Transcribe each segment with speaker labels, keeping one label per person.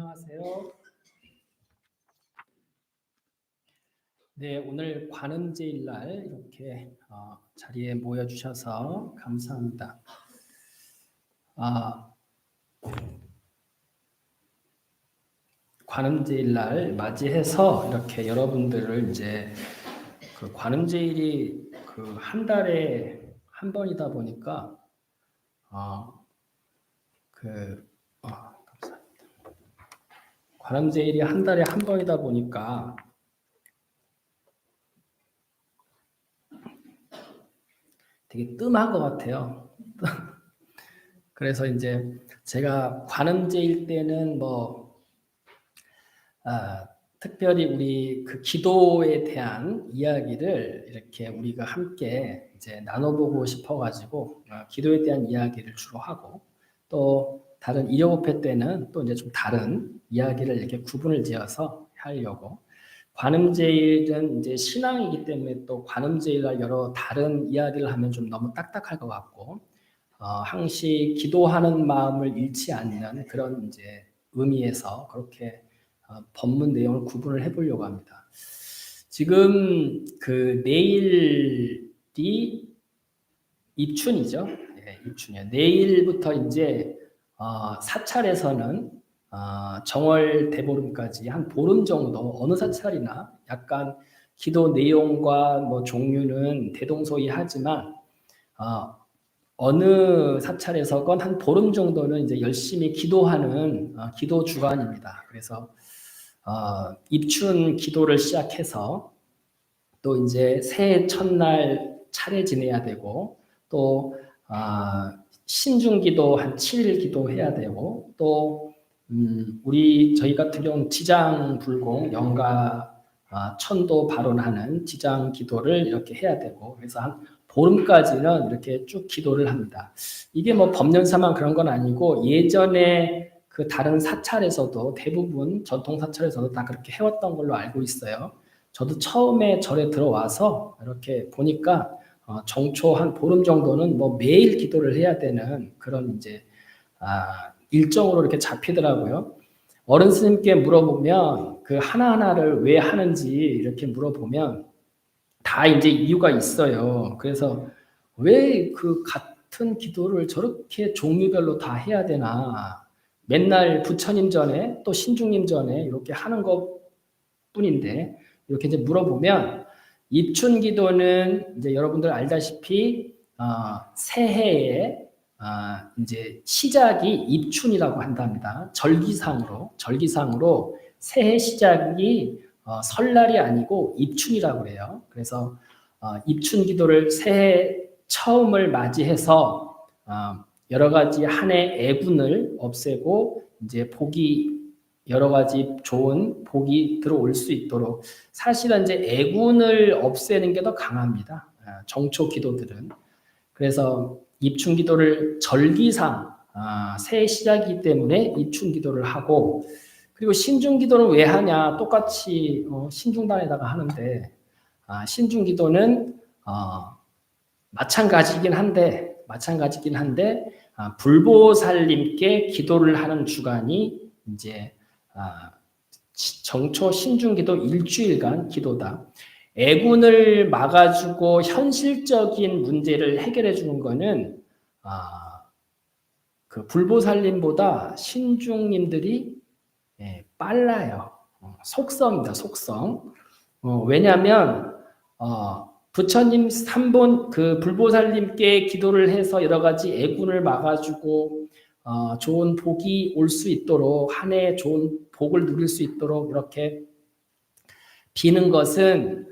Speaker 1: 안녕하세요. 네, 오늘 관음제일 날 이렇게 자리에 모여주셔서 감사합니다. 관음제일 날 맞이해서 이렇게 여러분들을 이제 그 관음제일이 그 한 달에 한 번이다 보니까 감사합니다. 관음제일이 한 달에 한 번이다 보니까 되게 뜸한 것 같아요. 그래서 이제 제가 관음제일 때는 특별히 우리 그 기도에 대한 이야기를 이렇게 우리가 함께 이제 나눠보고 싶어가지고 기도에 대한 이야기를 주로 하고 또 다른 일요일회 때는 또 이제 좀 다른 이야기를 이렇게 구분을 지어서 하려고 관음제일은 이제 신앙이기 때문에 또 관음제일과 여러 다른 이야기를 하면 좀 너무 딱딱할 것 같고 항시 기도하는 마음을 잃지 않는 그런 이제 의미에서 그렇게 법문 내용을 구분을 해보려고 합니다. 지금 그 내일이 입춘이죠. 네, 입춘이요. 내일부터 이제 사찰에서는 정월 대보름까지 한 보름 정도 어느 사찰이나 약간 기도 내용과 뭐 종류는 대동소이하지만 어느 사찰에서건 한 보름 정도는 이제 열심히 기도하는 기도 주간입니다. 그래서 입춘 기도를 시작해서 또 이제 새해 첫날 차례 지내야 되고 또 신중 기도 한 7일 기도해야 되고 또 저희 같은 경우는 지장 불공 영가 천도 발언하는 지장 기도를 이렇게 해야 되고 그래서 한 보름까지는 이렇게 쭉 기도를 합니다. 이게 뭐 법연사만 그런 건 아니고 예전에 그 다른 사찰에서도 대부분 전통 사찰에서도 다 그렇게 해왔던 걸로 알고 있어요. 저도 처음에 절에 들어와서 이렇게 보니까 정초 한 보름 정도는 뭐 매일 기도를 해야 되는 그런 이제 일정으로 이렇게 잡히더라고요. 어른 스님께 물어보면 그 하나하나를 왜 하는지 이렇게 물어보면 다 이제 이유가 있어요. 그래서 왜 그 같은 기도를 저렇게 종류별로 다 해야 되나? 맨날 부처님 전에 또 신중님 전에 이렇게 하는 것 뿐인데 이렇게 이제 물어보면 입춘 기도는 이제 여러분들 알다시피 새해에 이제 시작이 입춘이라고 한답니다. 절기상으로 새해 시작이 설날이 아니고 입춘이라고 해요. 그래서 입춘 기도를 새해 처음을 맞이해서 여러 가지 한 해 애군을 없애고 이제 복이 여러 가지 좋은 복이 들어올 수 있도록 사실은 이제 애군을 없애는 게 더 강합니다. 정초 기도들은. 그래서 입춘 기도를 절기상 새해 시작이기 때문에 입춘 기도를 하고 그리고 신중 기도는 왜 하냐? 똑같이 신중단에다가 하는데 신중 기도는 마찬가지긴 한데 불보살님께 기도를 하는 주간이 이제 정초 신중기도 일주일간 기도다. 애군을 막아주고 현실적인 문제를 해결해 주는 거는 그 불보살님보다 신중님들이 빨라요. 속성이다, 속성. 왜냐하면 부처님 3본 그 불보살님께 기도를 해서 여러 가지 애군을 막아주고 좋은 복이 올 수 있도록 한 해 좋은 복을 누릴 수 있도록 이렇게 비는 것은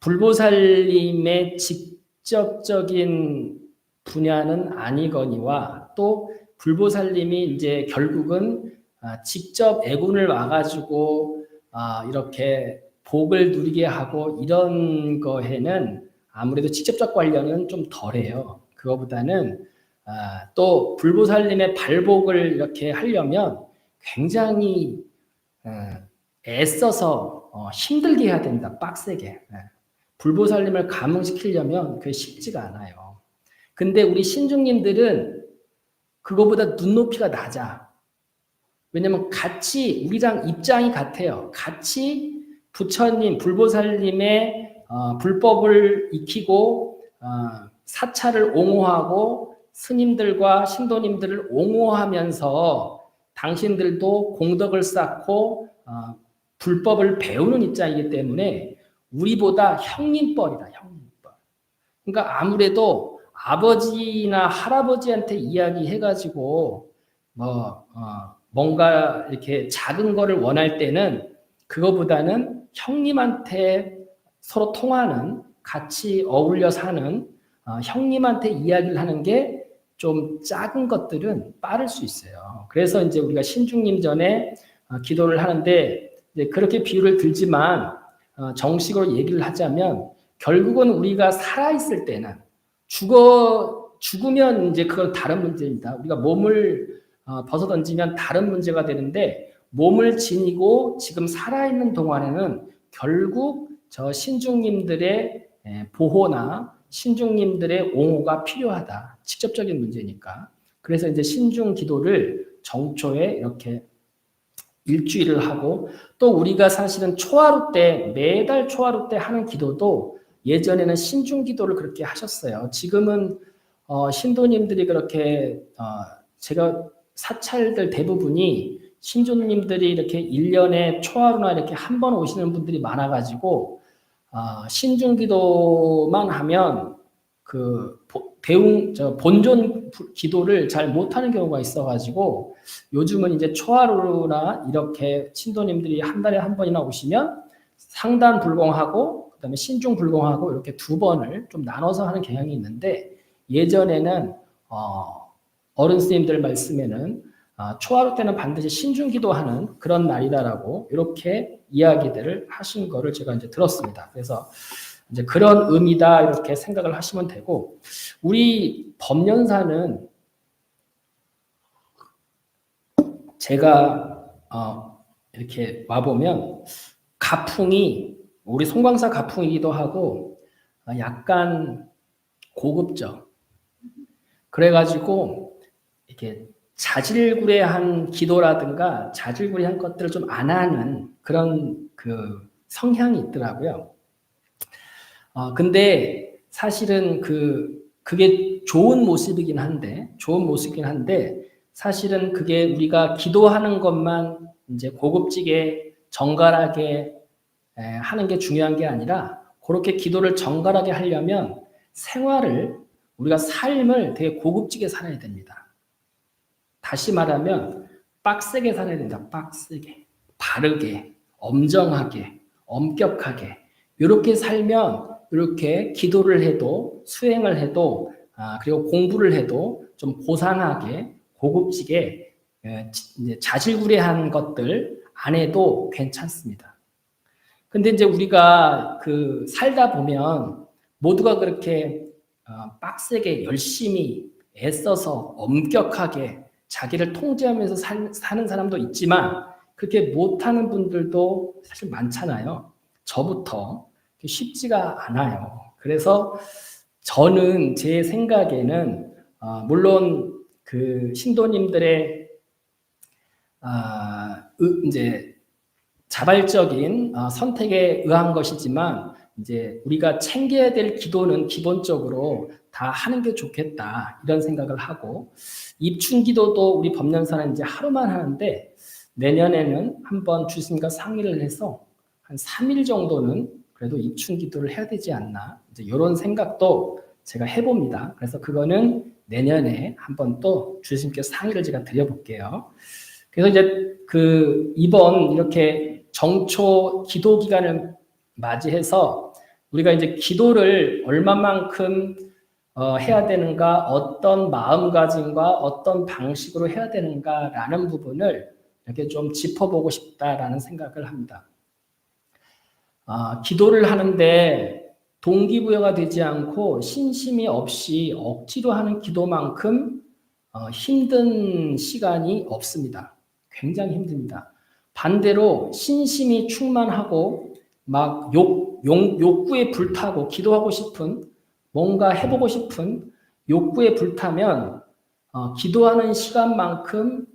Speaker 1: 불보살님의 직접적인 분야는 아니거니와 또 불보살님이 이제 결국은 직접 애군을 와가지고 이렇게 복을 누리게 하고 이런 거에는 아무래도 직접적 관련은 좀 덜해요. 그거보다는 또 불보살님의 발복을 이렇게 하려면 굉장히 애써서 힘들게 해야 됩니다. 빡세게. 불보살님을 감흥시키려면 그게 쉽지가 않아요. 근데 우리 신중님들은 그거보다 눈높이가 낮아. 왜냐면 같이 우리랑 입장이 같아요. 같이 부처님, 불보살님의 불법을 익히고 사찰을 옹호하고 스님들과 신도님들을 옹호하면서 당신들도 공덕을 쌓고 불법을 배우는 입장이기 때문에 우리보다 형님뻘이다. 형님뻘. 그러니까 아무래도 아버지나 할아버지한테 이야기해가지고 뭔가 이렇게 작은 거를 원할 때는 그거보다는 형님한테 서로 통하는, 같이 어울려 사는 형님한테 이야기를 하는 게 좀 작은 것들은 빠를 수 있어요. 그래서 이제 우리가 신중님 전에 기도를 하는데 이제 그렇게 비유를 들지만 정식으로 얘기를 하자면 결국은 우리가 살아있을 때는 죽으면 이제 그건 다른 문제입니다. 우리가 몸을 벗어 던지면 다른 문제가 되는데 몸을 지니고 지금 살아있는 동안에는 결국 저 신중님들의 보호나 신중님들의 옹호가 필요하다. 직접적인 문제니까. 그래서 이제 신중 기도를 정초에 이렇게 일주일을 하고 또 우리가 사실은 초하루 때 매달 초하루 때 하는 기도도 예전에는 신중 기도를 그렇게 하셨어요. 지금은 신도님들이 그렇게 제가 사찰들 대부분이 신도님들이 이렇게 1년에 초하루나 이렇게 한 번 오시는 분들이 많아가지고 신중 기도만 하면 그 본존 기도를 잘 못하는 경우가 있어가지고 요즘은 이제 초하루나 이렇게 신도님들이 한 달에 한 번이나 오시면 상단 불공하고 그다음에 신중 불공하고 이렇게 두 번을 좀 나눠서 하는 경향이 있는데 예전에는 어른 스님들 말씀에는 초하루 때는 반드시 신중 기도하는 그런 날이다라고 이렇게 이야기들을 하신 거를 제가 이제 들었습니다. 그래서 이제 그런 의미다 이렇게 생각을 하시면 되고 우리 법연사는 제가 이렇게 와보면 가풍이 우리 송광사 가풍이기도 하고 약간 고급져. 그래가지고 이렇게 자질구레한 기도라든가 자질구레한 것들을 좀 안 하는 그런 그 성향이 있더라고요. 근데 사실은 그게 좋은 모습이긴 한데 사실은 그게 우리가 기도하는 것만 이제 고급지게 정갈하게 하는 게 중요한 게 아니라 그렇게 기도를 정갈하게 하려면 우리가 삶을 되게 고급지게 살아야 됩니다. 다시 말하면 빡세게 살아야 된다. 빡세게, 바르게, 엄정하게, 엄격하게 이렇게 살면 이렇게 기도를 해도 수행을 해도 그리고 공부를 해도 좀 고상하게 고급지게 자질구레한 것들 안 해도 괜찮습니다. 근데 이제 우리가 살다 보면 모두가 그렇게 빡세게 열심히 애써서 엄격하게 자기를 통제하면서 사는 사람도 있지만 그렇게 못하는 분들도 사실 많잖아요. 저부터 쉽지가 않아요. 그래서 저는 제 생각에는 물론 그 신도님들의 이제 자발적인 선택에 의한 것이지만 이제 우리가 챙겨야 될 기도는 기본적으로 다 하는 게 좋겠다 이런 생각을 하고 입춘기도도 우리 법연사는 이제 하루만 하는데 내년에는 한번 주스님과 상의를 해서 한 3일 정도는 그래도 입춘기도를 해야 되지 않나 이제 이런 생각도 제가 해봅니다. 그래서 그거는 내년에 한번 또 주스님께 상의를 제가 드려볼게요. 그래서 이제 이번 이렇게 정초 기도 기간을 맞이해서 우리가 이제 기도를 얼마만큼 해야 되는가, 어떤 마음가짐과 어떤 방식으로 해야 되는가라는 부분을 이렇게 좀 짚어보고 싶다라는 생각을 합니다. 기도를 하는데 동기부여가 되지 않고 신심이 없이 억지로 하는 기도만큼 힘든 시간이 없습니다. 굉장히 힘듭니다. 반대로 신심이 충만하고 막 욕구에 불타고 기도하고 싶은 뭔가 해보고 싶은 욕구에 불타면 기도하는 시간만큼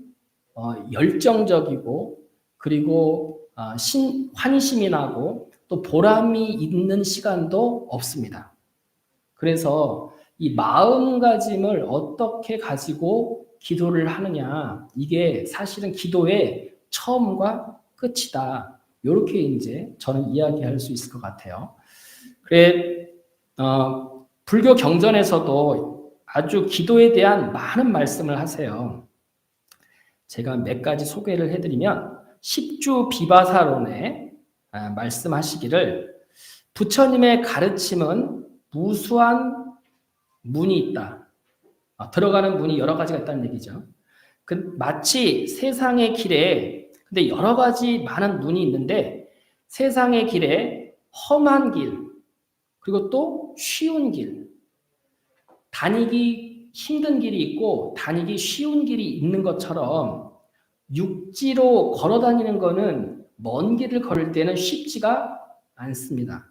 Speaker 1: 열정적이고 그리고 환심이 나고 또 보람이 있는 시간도 없습니다. 그래서 이 마음가짐을 어떻게 가지고 기도를 하느냐, 이게 사실은 기도의 처음과 끝이다. 이렇게 이제 저는 이야기할 수 있을 것 같아요. 그래, 불교 경전에서도 아주 기도에 대한 많은 말씀을 하세요. 제가 몇 가지 소개를 해드리면, 십주 비바사론에 말씀하시기를 부처님의 가르침은 무수한 문이 있다. 들어가는 문이 여러 가지가 있다는 얘기죠. 마치 세상의 길에, 근데 여러 가지 많은 문이 있는데 세상의 길에 험한 길, 그리고 또 쉬운 길, 다니기 힘든 길이 있고 다니기 쉬운 길이 있는 것처럼 육지로 걸어 다니는 거는 먼 길을 걸을 때는 쉽지가 않습니다.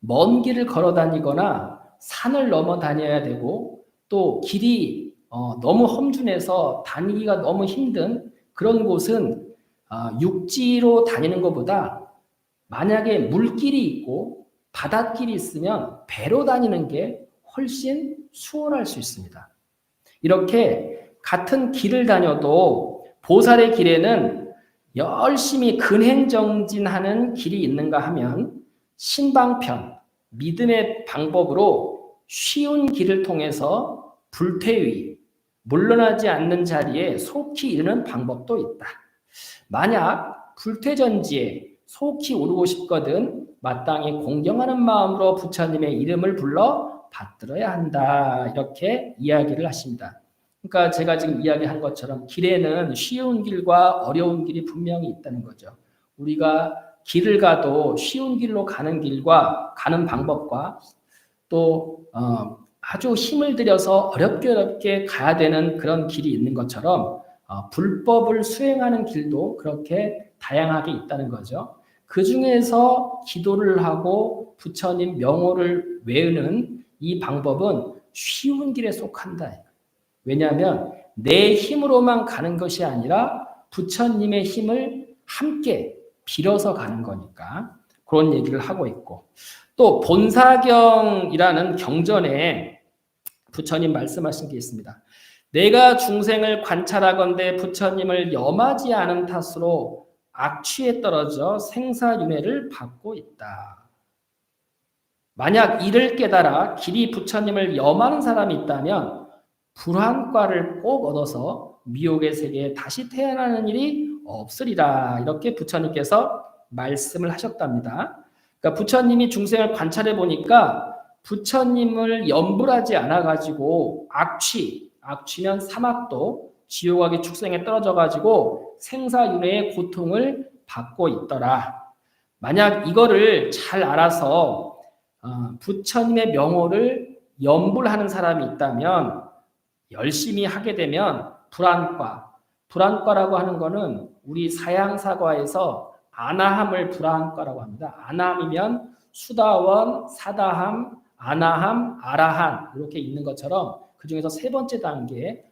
Speaker 1: 먼 길을 걸어 다니거나 산을 넘어 다녀야 되고 또 길이 너무 험준해서 다니기가 너무 힘든 그런 곳은 육지로 다니는 것보다 만약에 물길이 있고 바닷길이 있으면 배로 다니는 게 훨씬 수월할 수 있습니다. 이렇게 같은 길을 다녀도 보살의 길에는 열심히 근행정진하는 길이 있는가 하면 신방편, 믿음의 방법으로 쉬운 길을 통해서 불퇴위, 물러나지 않는 자리에 속히 이르는 방법도 있다. 만약 불퇴전지에 속히 오르고 싶거든 마땅히 공경하는 마음으로 부처님의 이름을 불러 받들어야 한다. 이렇게 이야기를 하십니다. 그러니까 제가 지금 이야기한 것처럼 길에는 쉬운 길과 어려운 길이 분명히 있다는 거죠. 우리가 길을 가도 쉬운 길로 가는 길과 가는 방법과 또 아주 힘을 들여서 어렵게 가야 되는 그런 길이 있는 것처럼 불법을 수행하는 길도 그렇게 다양하게 있다는 거죠. 그 중에서 기도를 하고 부처님 명호를 외우는 이 방법은 쉬운 길에 속한다. 왜냐하면 내 힘으로만 가는 것이 아니라 부처님의 힘을 함께 빌어서 가는 거니까 그런 얘기를 하고 있고, 또 본사경이라는 경전에 부처님 말씀하신 게 있습니다. 내가 중생을 관찰하건대 부처님을 염하지 않은 탓으로 악취에 떨어져 생사윤회를 받고 있다. 만약 이를 깨달아 길이 부처님을 염하는 사람이 있다면 불환과를 꼭 얻어서 미혹의 세계에 다시 태어나는 일이 없으리라. 이렇게 부처님께서 말씀을 하셨답니다. 그러니까 부처님이 중생을 관찰해 보니까 부처님을 염불하지 않아가지고 악취면 사막도 지옥악의 축생에 떨어져가지고 생사윤회의 고통을 받고 있더라. 만약 이거를 잘 알아서 부처님의 명호를 염불하는 사람이 있다면 열심히 하게 되면 불안과라고 하는 거는 우리 서양사과에서 아나함을 불안과라고 합니다. 아나함이면 수다원, 사다함, 아나함, 아라한 이렇게 있는 것처럼 그 중에서 세 번째 단계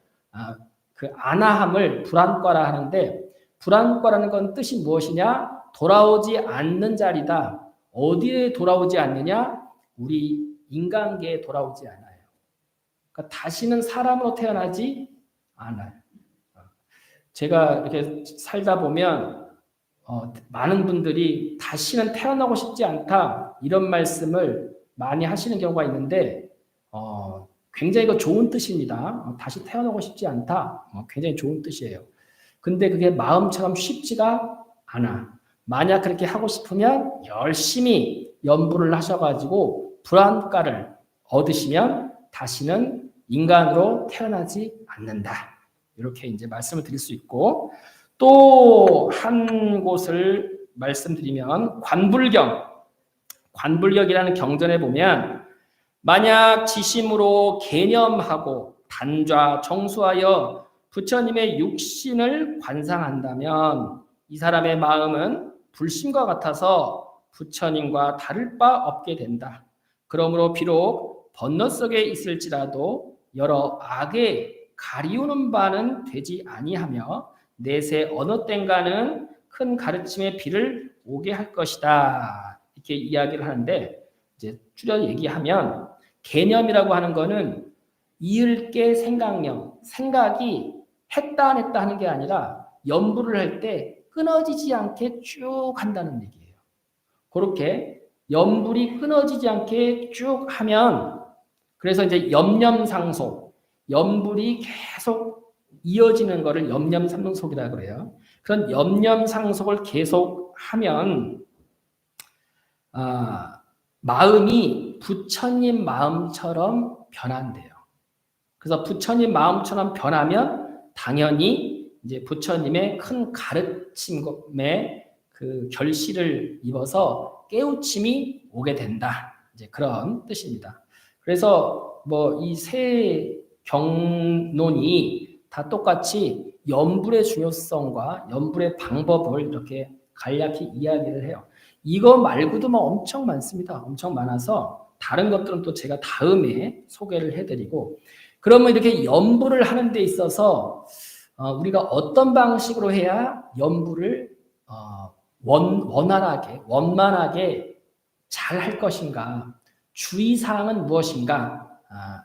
Speaker 1: 그 아나함을 불안과라 하는데, 불안과라는 건 뜻이 무엇이냐? 돌아오지 않는 자리다. 어디에 돌아오지 않느냐? 우리 인간계에 돌아오지 않아요. 그러니까 다시는 사람으로 태어나지 않아요. 제가 이렇게 살다 보면 많은 분들이 다시는 태어나고 싶지 않다 이런 말씀을 많이 하시는 경우가 있는데 굉장히 이거 좋은 뜻입니다. 다시 태어나고 싶지 않다. 굉장히 좋은 뜻이에요. 근데 그게 마음처럼 쉽지가 않아. 만약 그렇게 하고 싶으면 열심히 연부를 하셔가지고 불안과를 얻으시면 다시는 인간으로 태어나지 않는다. 이렇게 이제 말씀을 드릴 수 있고, 또 한 곳을 말씀드리면 관불경이라는 경전에 보면 만약 지심으로 개념하고 단좌 정수하여 부처님의 육신을 관상한다면 이 사람의 마음은 불심과 같아서 부처님과 다를 바 없게 된다. 그러므로 비록 번뇌속에 있을지라도 여러 악에 가리우는 바는 되지 아니하며 내세 어느 땐가는 큰 가르침의 비를 오게 할 것이다. 이렇게 이야기를 하는데 이제 줄여 얘기하면 개념이라고 하는 거는 이을게 생각령, 생각이 했다 안 했다 하는 게 아니라 연부를 할 때 끊어지지 않게 쭉 한다는 얘기예요. 그렇게 연불이 끊어지지 않게 쭉 하면 그래서 이제 염념상속, 연불이 계속 이어지는 거를 염념상속이라고 그래요. 그런 염념상속을 계속 하면 마음이 부처님 마음처럼 변한대요. 그래서 부처님 마음처럼 변하면 당연히 이제 부처님의 큰 가르침의 그 결실을 입어서 깨우침이 오게 된다. 이제 그런 뜻입니다. 그래서 뭐 이 세 경론이 다 똑같이 연불의 중요성과 연불의 방법을 이렇게 간략히 이야기를 해요. 이거 말고도 뭐 엄청 많습니다. 엄청 많아서 다른 것들은 또 제가 다음에 소개를 해드리고 그러면 이렇게 연불을 하는 데 있어서 우리가 어떤 방식으로 해야 연불을 원만하게 잘 할 것인가 주의사항은 무엇인가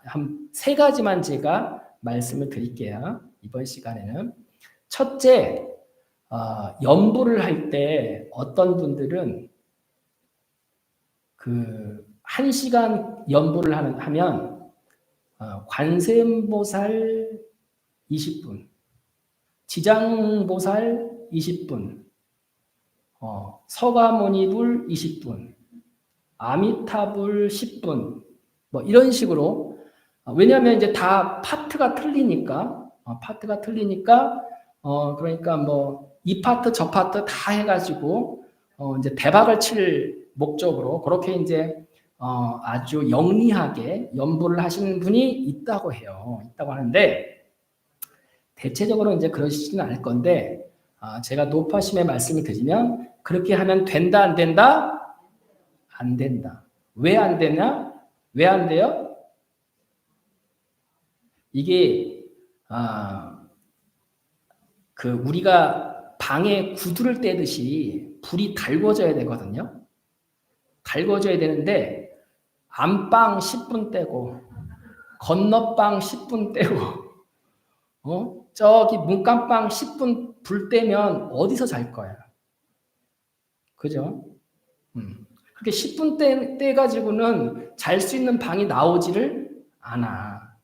Speaker 1: 한 세 가지만 제가 말씀을 드릴게요. 이번 시간에는 첫째 연불을 할 때 어떤 분들은 그 1시간 연불을 하면 관세음보살 20분, 지장보살 20분, 서가모니불 20분, 아미타불 10분, 뭐 이런 식으로 왜냐하면 이제 다 파트가 틀리니까 그러니까 뭐 이 파트 저 파트 다 해가지고 이제 대박을 칠 목적으로 그렇게 이제 아주 영리하게 연불을 하시는 분이 있다고 해요. 있다고 하는데 대체적으로 이제 그러시지는 않을 건데 제가 높아심의 말씀을 드리면 그렇게 하면 된다 안 된다? 안 된다. 왜 안 되냐? 왜 안 돼요? 이게 그 우리가 방에 구두를 떼듯이 불이 달궈져야 되거든요. 달궈져야 되는데 안방 10분 떼고 건너방 10분 떼고 저기 문간방 10분 불 떼면 어디서 잘 거야? 그죠? 그렇게 10분 떼가지고는 잘 수 있는 방이 나오지를 않아.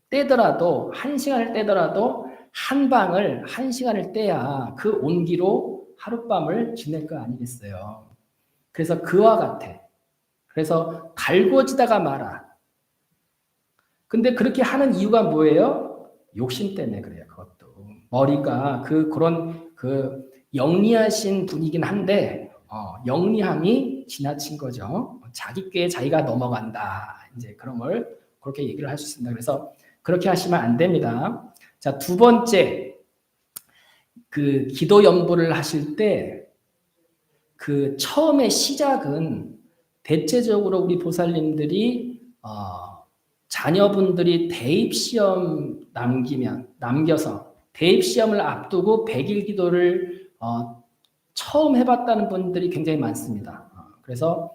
Speaker 1: 떼더라도 1시간을 떼더라도 한 방을 1시간을 떼야 그 온기로 하룻밤을 지낼 거 아니겠어요. 그래서 그와 같아. 그래서 달궈지다가 말아. 근데 그렇게 하는 이유가 뭐예요? 욕심 때문에 그래요. 그것도 머리가 그런 영리하신 분이긴 한데 영리함이 지나친 거죠. 자기 꾀에 자기가 넘어간다. 이제 그런 걸 그렇게 얘기를 할 수 있습니다. 그래서 그렇게 하시면 안 됩니다. 자, 두 번째, 그 기도 연불을 하실 때 그 처음에 시작은 대체적으로 우리 보살님들이 자녀분들이 대입시험 남겨서 대입시험을 앞두고 100일 기도를 처음 해봤다는 분들이 굉장히 많습니다. 그래서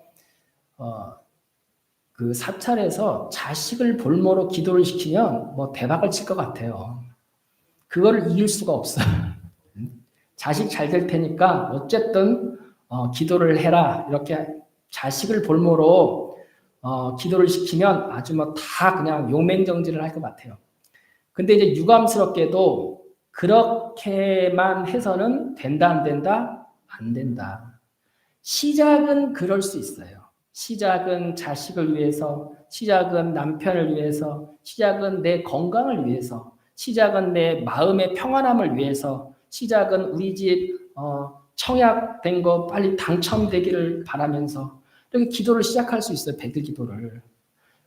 Speaker 1: 그 사찰에서 자식을 볼모로 기도를 시키면 뭐 대박을 칠 것 같아요. 그거를 이길 수가 없어요. 자식 잘 될 테니까 어쨌든 기도를 해라 이렇게 자식을 볼모로 기도를 시키면 아주 뭐 다 그냥 용맹정진을 할 것 같아요. 근데 이제 유감스럽게도 그렇게만 해서는 된다 안 된다? 안 된다. 시작은 그럴 수 있어요. 시작은 자식을 위해서, 시작은 남편을 위해서, 시작은 내 건강을 위해서, 시작은 내 마음의 평안함을 위해서, 시작은 우리 집 청약된 거 빨리 당첨되기를 바라면서 이렇게 기도를 시작할 수 있어요. 100일 기도를.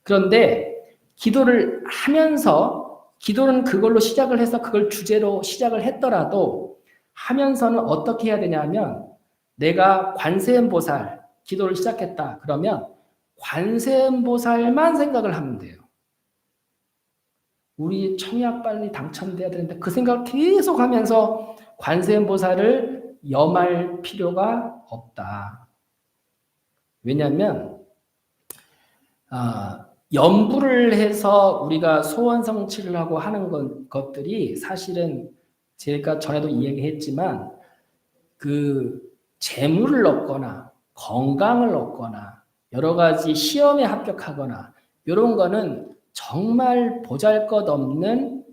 Speaker 1: 그런데 기도를 하면서 기도는 그걸로 시작을 해서 그걸 주제로 시작을 했더라도 하면서는 어떻게 해야 되냐면 내가 관세음보살 기도를 시작했다. 그러면 관세음보살만 생각을 하면 돼요. 우리 청약 빨리 당첨돼야 되는데 그 생각을 계속 하면서 관세음보살을 염할 필요가 없다. 왜냐하면 염불을 해서 우리가 소원 성취를 하고 하는 것들이 사실은 제가 전에도 이야기했지만 그 재물을 얻거나 건강을 얻거나 여러 가지 시험에 합격하거나 이런 거는 정말 보잘것없는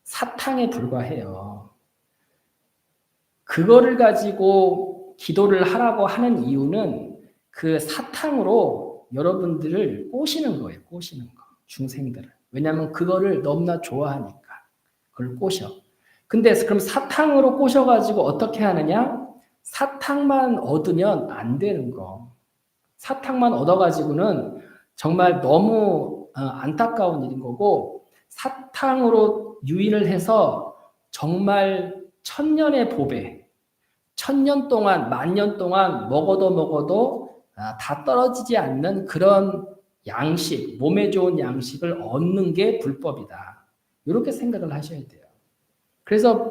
Speaker 1: 사탕에 불과해요. 그거를 가지고 기도를 하라고 하는 이유는 그 사탕으로 여러분들을 꼬시는 거예요. 꼬시는 거. 중생들을. 왜냐하면 그거를 너무나 좋아하니까. 그걸 꼬셔. 근데 그럼 사탕으로 꼬셔가지고 어떻게 하느냐? 사탕만 얻으면 안 되는 거. 사탕만 얻어가지고는 정말 너무 안타까운 일인 거고, 사탕으로 유인을 해서 정말 천년의 보배, 1000년 동안, 10,000년 동안 먹어도 다 떨어지지 않는 그런 양식, 몸에 좋은 양식을 얻는 게 불법이다. 이렇게 생각을 하셔야 돼요. 그래서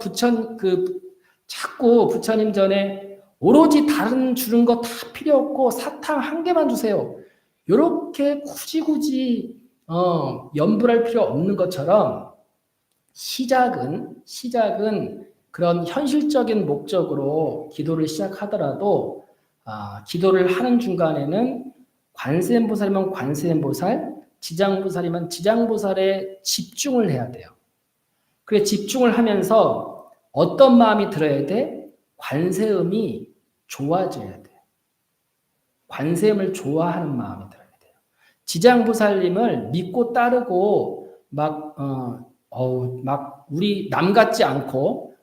Speaker 1: 자꾸 부처님 전에 오로지 다른 주는 거 다 필요 없고 사탕 한 개만 주세요. 이렇게 굳이 염불할 필요 없는 것처럼 시작은 그런 현실적인 목적으로 기도를 시작하더라도 기도를 하는 중간에는 관세음보살이면 관세음보살, 지장보살이면 지장보살에 집중을 해야 돼요. 그래 집중을 하면서 어떤 마음이 들어야 돼? 관세음이 좋아져야 돼요. 관세음을 좋아하는 마음이 들어야 돼요. 지장보살님을 믿고 따르고 막 우리 남 같지 않고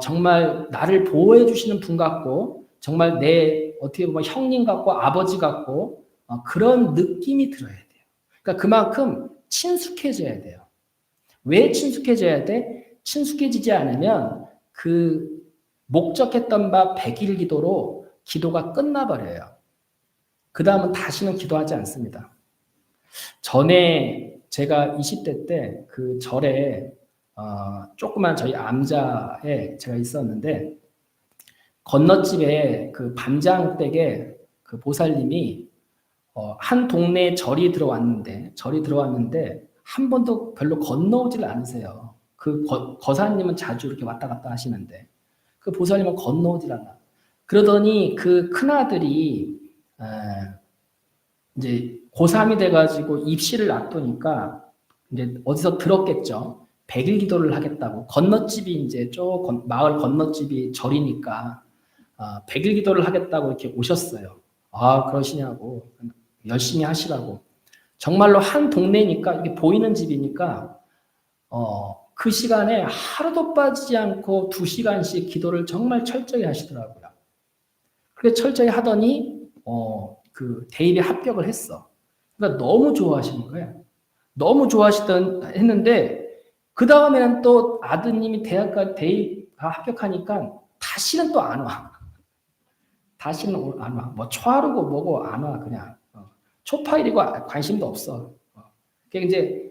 Speaker 1: 정말 나를 보호해 주시는 분 같고 정말 내 어떻게 보면 형님 같고 아버지 같고 그런 느낌이 들어야 돼요. 그러니까 그만큼 친숙해져야 돼요. 왜 친숙해져야 돼? 친숙해지지 않으면 그 목적했던 바 100일 기도로 기도가 끝나버려요. 그 다음은 다시는 기도하지 않습니다. 전에 제가 20대 때 그 절에 조그만 저희 암자에 제가 있었는데 건너집에 그 밤장댁에 그 보살님이 한 동네에 절이 들어왔는데 한 번도 별로 건너오질 않으세요. 그 거사님은 자주 이렇게 왔다 갔다 하시는데 그 보살님은 건너오질 않아. 그러더니 그 큰아들이 이제 고3이 돼가지고 입시를 앞두니까 이제 어디서 들었겠죠. 100일 기도를 하겠다고. 건너집이 이제 마을 건너집이 절이니까 100일 기도를 하겠다고 이렇게 오셨어요. 그러시냐고. 열심히 하시라고. 정말로 한 동네니까 이게 보이는 집이니까 그 시간에 하루도 빠지지 않고 2시간씩 기도를 정말 철저히 하시더라고요. 그래서 철저히 하더니 그 대입에 합격을 했어. 그러니까 너무 좋아하시는 거예요. 너무 했는데 그 다음에는 또 아드님이 대입 합격하니까 다시는 또 안 와. 다시는 안 와. 뭐 초하루고 뭐고 안 와 그냥. 초파일이고 관심도 없어. 그러니까 이제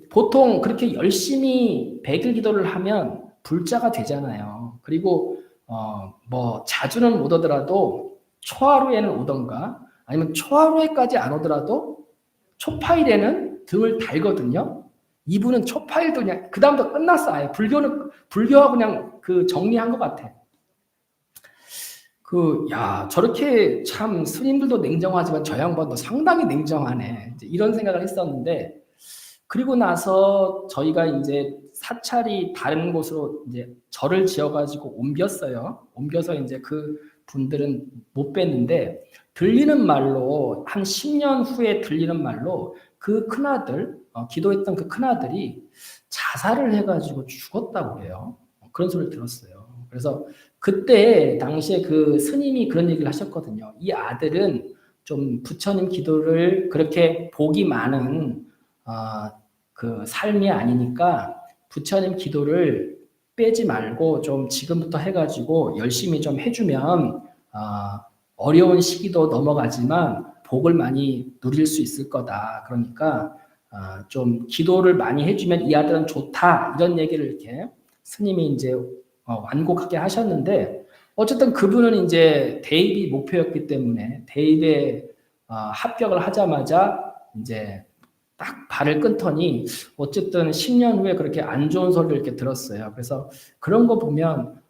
Speaker 1: 보통 그렇게 열심히 100일 기도를 하면 불자가 되잖아요. 그리고 뭐 자주는 못 오더라도 초하루에는 오던가 아니면 초하루에까지 안 오더라도 초파일에는 등을 달거든요. 이분은 초파일도 그냥 그 다음부터 끝났어. 아예 불교하고 그냥 정리한 것 같아. 저렇게 참 스님들도 냉정하지만 저 양반도 상당히 냉정하네. 이런 생각을 했었는데, 그리고 나서 저희가 이제 사찰이 다른 곳으로 이제 절을 지어가지고 옮겨서 이제 그 분들은 못 뵀는데, 들리는 말로, 한 10년 후에 들리는 말로 그 큰아들, 기도했던 그 큰아들이 자살을 해가지고 죽었다고 해요. 그런 소리를 들었어요. 그래서 그때 당시에 그 스님이 그런 얘기를 하셨거든요. 이 아들은 좀 부처님 기도를 그렇게 복이 많은 그 삶이 아니니까 부처님 기도를 빼지 말고 좀 지금부터 해가지고 열심히 좀 해주면 어려운 시기도 넘어가지만 복을 많이 누릴 수 있을 거다. 그러니까 좀 기도를 많이 해주면 이 아들은 좋다 이런 얘기를 이렇게 스님이 이제 완곡하게 하셨는데 어쨌든 그분은 이제 대입이 목표였기 때문에 대입에 합격을 하자마자 이제 딱 발을 끊더니 어쨌든 10년 후에 그렇게 안 좋은 소리를 이렇게 들었어요. 그래서 그런 거 보면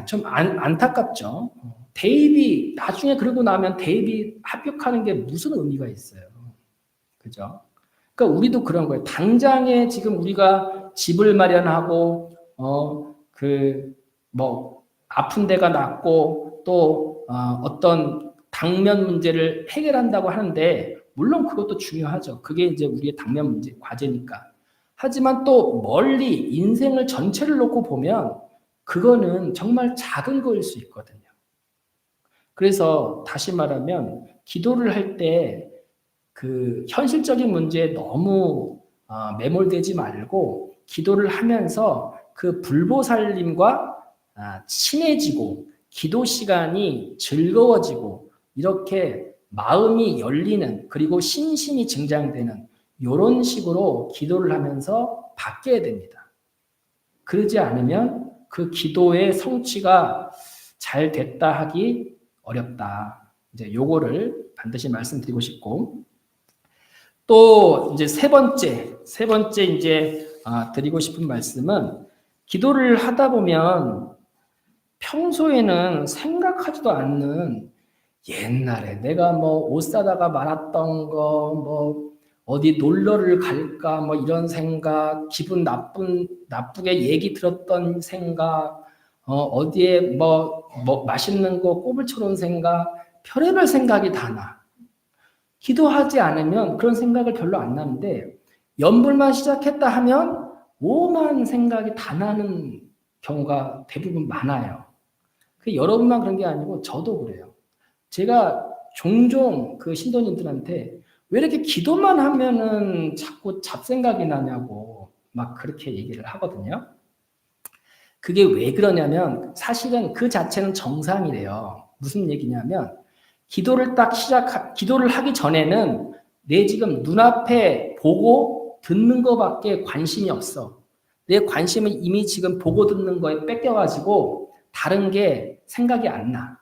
Speaker 1: 좀 안타깝죠. 대입이 나중에 그러고 나면 대입이 합격하는 게 무슨 의미가 있어요. 그죠? 그러니까 우리도 그런 거예요. 당장에 지금 우리가 집을 마련하고 아픈 데가 낫고 또 어떤 당면 문제를 해결한다고 하는데 물론 그것도 중요하죠. 그게 이제 우리의 당면 문제 과제니까. 하지만 또 멀리 인생을 전체를 놓고 보면 그거는 정말 작은 거일 수 있거든요. 그래서 다시 말하면 기도를 할 때 그 현실적인 문제에 너무 매몰되지 말고 기도를 하면서 그 불보살님과 친해지고 기도 시간이 즐거워지고 이렇게 마음이 열리는 그리고 신심이 증장되는 이런 식으로 기도를 하면서 바뀌어야 됩니다. 그러지 않으면 그 기도의 성취가 잘 됐다 하기 어렵다. 이제 요거를 반드시 말씀드리고 싶고 또 이제 세 번째 이제 드리고 싶은 말씀은 기도를 하다 보면 평소에는 생각하지도 않는 옛날에 내가 뭐 옷 사다가 말았던 거, 뭐 어디 놀러를 갈까, 뭐 이런 생각, 기분 나쁘게 얘기 들었던 생각, 어디에 뭐 맛있는 거 꼽을 쳐놓은 생각, 별의별 생각이 다 나. 기도하지 않으면 그런 생각을 별로 안 나는데 연불만 시작했다 하면 오만 생각이 다 나는 경우가 대부분 많아요. 여러분만 그런 게 아니고 저도 그래요. 제가 종종 그 신도님들한테 왜 이렇게 기도만 하면은 자꾸 잡생각이 나냐고 막 그렇게 얘기를 하거든요. 그게 왜 그러냐면 사실은 그 자체는 정상이래요. 무슨 얘기냐면 기도를 하기 전에는 내 지금 눈앞에 보고 듣는 것밖에 관심이 없어. 내 관심은 이미 지금 보고 듣는 거에 뺏겨가지고 다른 게 생각이 안 나.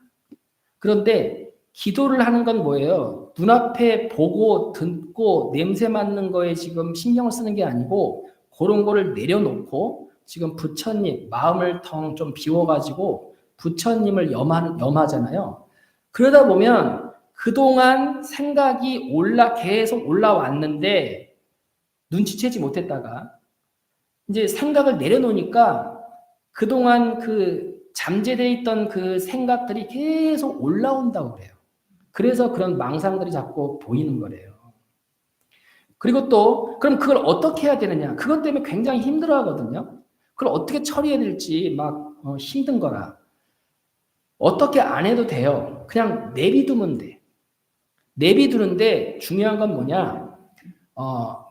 Speaker 1: 그런데 기도를 하는 건 뭐예요? 눈앞에 보고 듣고 냄새 맡는 거에 지금 신경을 쓰는 게 아니고 그런 거를 내려놓고 지금 부처님 마음을 텅 좀 비워가지고 부처님을 염하잖아요. 그러다 보면 그동안 생각이 계속 올라왔는데 눈치채지 못했다가 이제 생각을 내려놓으니까 그동안 그 잠재되어 있던 그 생각들이 계속 올라온다고 그래요. 그래서 그런 망상들이 자꾸 보이는 거래요. 그리고 또 그럼 그걸 어떻게 해야 되느냐? 그것 때문에 굉장히 힘들어 하거든요. 그걸 어떻게 처리해야 될지 막 힘든 거라. 어떻게 안 해도 돼요. 그냥 내비두면 돼. 내비두는데 중요한 건 뭐냐?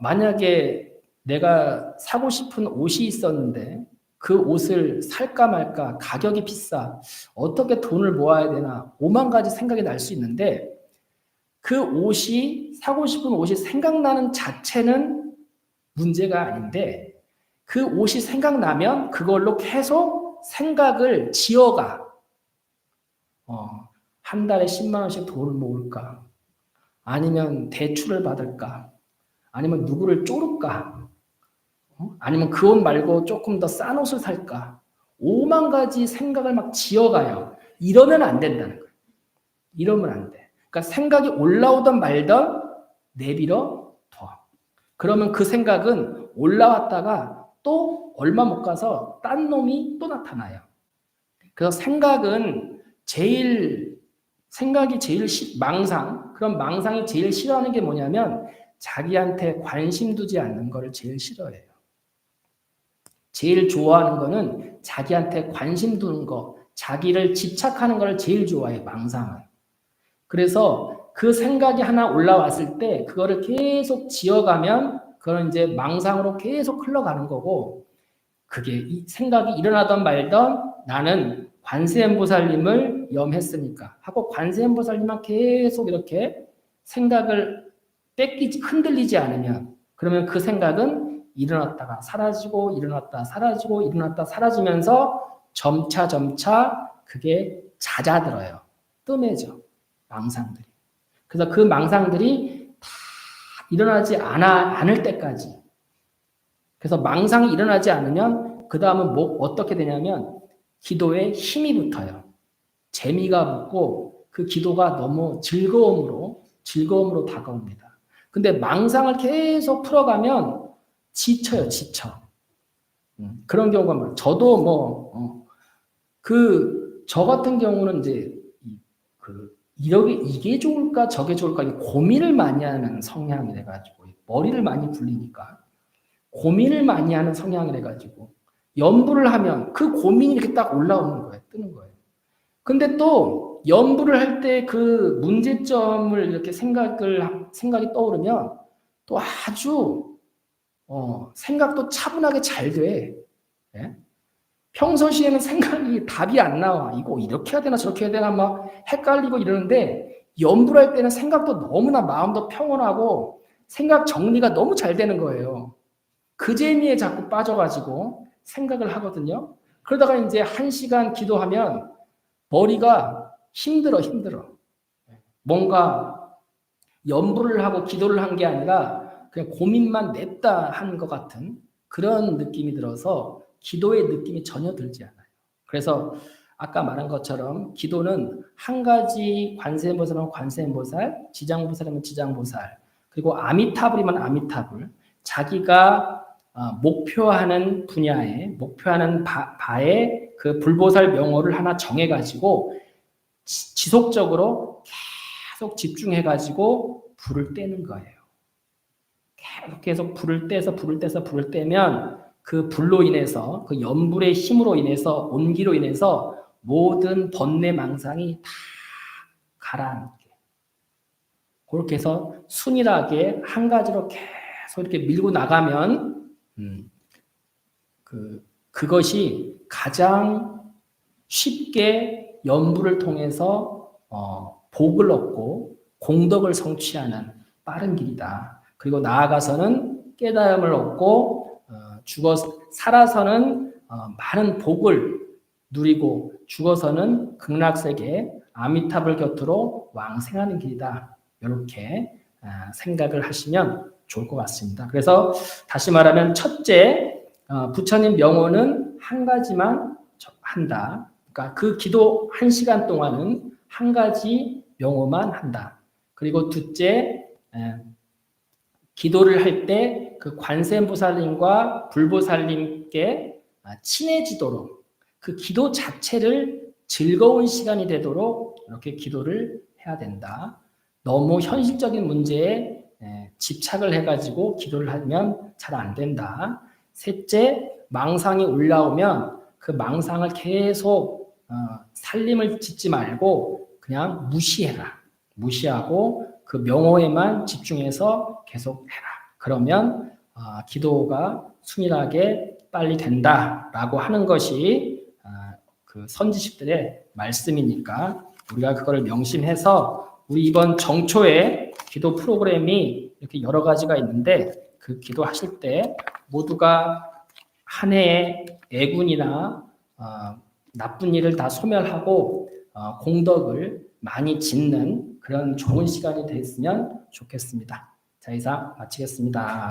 Speaker 1: 만약에 내가 사고 싶은 옷이 있었는데 그 옷을 살까 말까 가격이 비싸 어떻게 돈을 모아야 되나 5만 가지 생각이 날 수 있는데 그 사고 싶은 옷이 생각나는 자체는 문제가 아닌데 그 옷이 생각나면 그걸로 계속 생각을 지어가. 한 달에 10만 원씩 돈을 모을까? 아니면 대출을 받을까? 아니면 누구를 쪼를까? 아니면 그 옷 말고 조금 더 싼 옷을 살까? 5만 가지 생각을 막 지어가요. 이러면 안 된다는 거예요. 이러면 안 돼. 그러니까 생각이 올라오던 말던 내비려 둬. 그러면 그 생각은 올라왔다가 또 얼마 못 가서 딴 놈이 또 나타나요. 그래서 생각이 제일 그런 망상이 제일 싫어하는 게 뭐냐면 자기한테 관심 두지 않는 거를 제일 싫어해요. 제일 좋아하는 거는 자기한테 관심 두는 거, 자기를 집착하는 걸 제일 좋아해요, 망상은. 그래서 그 생각이 하나 올라왔을 때 그거를 계속 지어가면 그건 이제 망상으로 계속 흘러가는 거고 그게 이 생각이 일어나던 말던 나는 관세음보살님을 염했으니까 하고 관세음보살님만 계속 이렇게 생각을 흔들리지 않으면 그러면 그 생각은 일어났다가 사라지고 일어났다 사라지고 일어났다 사라지면서 점차 그게 잦아들어요. 뜸해져. 망상들이. 그래서 그 망상들이 다 일어나지 않을 때까지. 그래서 망상이 일어나지 않으면 그 다음은 어떻게 되냐면 기도에 힘이 붙어요. 재미가 붙고 그 기도가 너무 즐거움으로 다가옵니다. 근데 망상을 계속 풀어가면 지쳐요, 지쳐. 그런 경우가 많아요. 저도 저 같은 경우는 이제 이게 좋을까 저게 좋을까 고민을 많이 하는 성향이 돼가지고 머리를 많이 굴리니까 고민을 많이 하는 성향이 돼가지고 연부를 하면 그 고민이 이렇게 딱 올라오는 거예요, 뜨는 거예요. 근데 또 연부를 할 때 그 문제점을 이렇게 생각이 떠오르면 또 아주 생각도 차분하게 잘 돼. 예? 평소시에는 생각이 답이 안 나와. 이거 이렇게 해야 되나 저렇게 해야 되나 막 헷갈리고 이러는데 연부를 할 때는 생각도 너무나 마음도 평온하고 생각 정리가 너무 잘 되는 거예요. 그 재미에 자꾸 빠져가지고 생각을 하거든요. 그러다가 이제 1시간 기도하면 머리가 힘들어. 뭔가 연부를 하고 기도를 한 게 아니라 그냥 고민만 냈다 한 것 같은 그런 느낌이 들어서 기도의 느낌이 전혀 들지 않아요. 그래서 아까 말한 것처럼 기도는 한 가지 관세음보살이면 관세음보살, 지장보살이면 지장보살, 그리고 아미타불이면 아미타불, 자기가 목표하는 분야에, 목표하는 바에 그 불보살 명호를 하나 정해가지고 지속적으로 계속 집중해가지고 불을 떼는 거예요. 계속 불을 떼면 그 불로 인해서 그 연불의 힘으로 인해서 온기로 인해서 모든 번뇌 망상이 다 가라앉게. 그렇게 해서 순일하게 한 가지로 계속 이렇게 밀고 나가면 그것이 가장 쉽게 연불을 통해서 복을 얻고 공덕을 성취하는 빠른 길이다. 그리고 나아가서는 깨달음을 얻고 살아서는 많은 복을 누리고 죽어서는 극락세계 아미타불 곁으로 왕생하는 길이다. 이렇게 생각을 하시면 좋을 것 같습니다. 그래서 다시 말하면 첫째, 부처님 명호는 한 가지만 한다. 그러니까 그 기도 1시간 동안은 한 가지 명호만 한다. 그리고 둘째, 기도를 할 때 그 관세음보살님과 불보살님께 친해지도록 그 기도 자체를 즐거운 시간이 되도록 이렇게 기도를 해야 된다. 너무 현실적인 문제에 집착을 해가지고 기도를 하면 잘 안 된다. 셋째, 망상이 올라오면 그 망상을 계속 살림을 짓지 말고 그냥 무시하고 그 명호에만 집중해서 계속 해라. 그러면 기도가 순일하게 빨리 된다라고 하는 것이 그 선지식들의 말씀이니까 우리가 그걸 명심해서 우리 이번 정초에 기도 프로그램이 이렇게 여러 가지가 있는데 그 기도하실 때 모두가 한 해의 애군이나 나쁜 일을 다 소멸하고 공덕을 많이 짓는 그런 좋은 시간이 됐으면 좋겠습니다. 자, 이상 마치겠습니다.